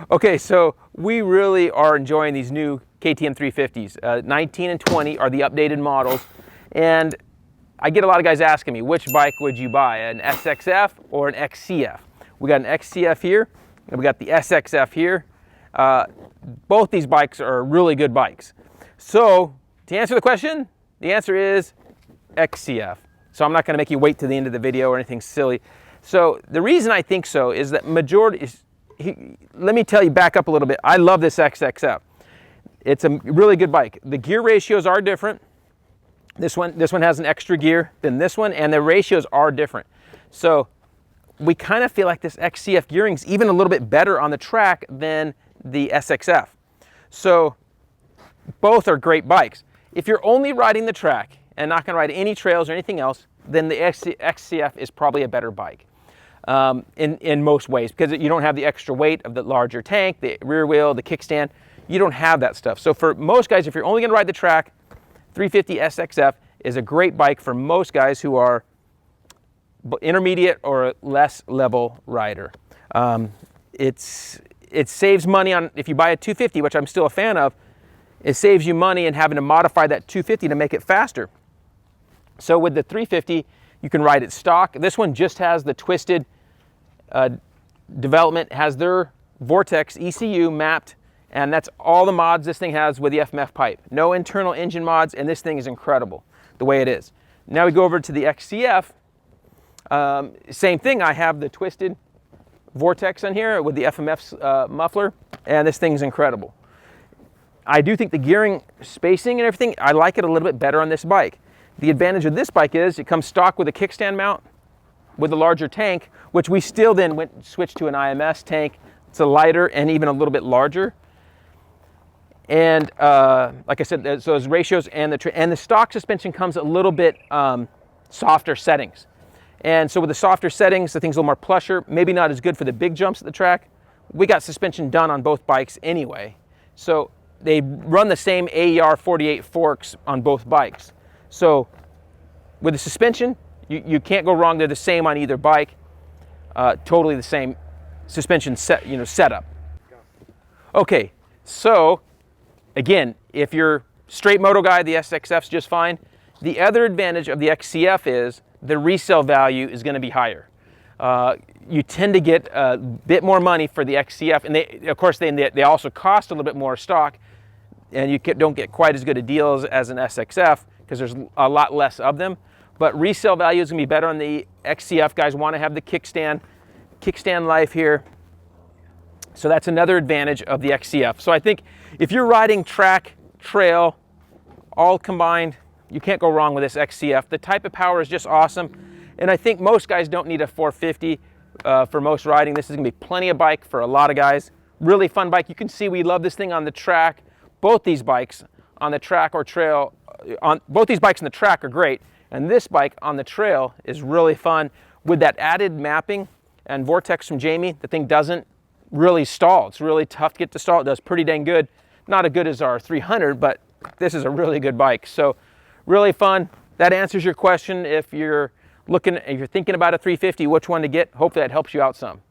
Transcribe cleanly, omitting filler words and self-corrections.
Okay, so we really are enjoying these new KTM 350s. 19 and 20 are the updated models, and I get a lot of guys asking me, which bike would you buy, an SXF or an XC-F? We got an XC-F here, and we got the SXF here. Both these bikes are really good bikes. So to answer the question, the answer is XC-F. So I'm not going to make you wait to the end of the video or anything silly. So the reason I think so is that majority is, let me tell you, back up a little bit. I love this XXF. It's a really good bike. The gear ratios are different. This one has an extra gear than this one, and the ratios are different. So we kind of feel like this XC-F gearing is even a little bit better on the track than the SXF. So both are great bikes. If you're only riding the track and not going to ride any trails or anything else, then the XC-F is probably a better bike in most ways, because you don't have the extra weight of the larger tank, the rear wheel, the kickstand. You don't have that stuff. So for most guys, if you're only going to ride the track, 350SX-F is a great bike for most guys who are intermediate or less level rider. It saves money on, if you buy a 250, which I'm still a fan of, it saves you money in having to modify that 250 to make it faster. So with the 350, you can ride it stock. This one just has the twisted development, has their Vortex ECU mapped, and that's all the mods this thing has with the FMF pipe. No internal engine mods, and this thing is incredible the way it is. Now we go over to the XC-F. Same thing, I have the twisted Vortex on here with the FMF muffler, and this thing's incredible. I do think the gearing, spacing and everything, I like it a little bit better on this bike. The advantage of this bike is it comes stock with a kickstand mount with a larger tank, which we still then switched to an IMS tank. It's a lighter and even a little bit larger. And like I said, so those ratios and the stock suspension comes a little bit softer settings. And so with the softer settings, the thing's a little more plusher, maybe not as good for the big jumps at the track. We got suspension done on both bikes anyway. So they run the same AER 48 forks on both bikes. So with the suspension, you can't go wrong. They're the same on either bike. Totally the same suspension setup. Okay, so again, if you're straight moto guy, the SXF's just fine. The other advantage of the XC-F is the resale value is going to be higher. You tend to get a bit more money for the XC-F, and of course they also cost a little bit more stock, and you don't get quite as good a deal as an SXF because there's a lot less of them. But resale value is going to be better on the XC-F. Guys want to have the kickstand life here. So that's another advantage of the XC-F. So I think if you're riding track, trail, all combined, you can't go wrong with this XC-F. The type of power is just awesome. And I think most guys don't need a 450 for most riding. This is going to be plenty of bike for a lot of guys. Really fun bike. You can see we love this thing on the track. Both these bikes on the track or trail, both these bikes on the track are great. And this bike on the trail is really fun. With that added mapping and Vortex from Jamie, the thing doesn't really stall. It's really tough to get to stall. It does pretty dang good. Not as good as our 300, but this is a really good bike. So really fun. That answers your question. If you're thinking about a 350, which one to get, hopefully that helps you out some.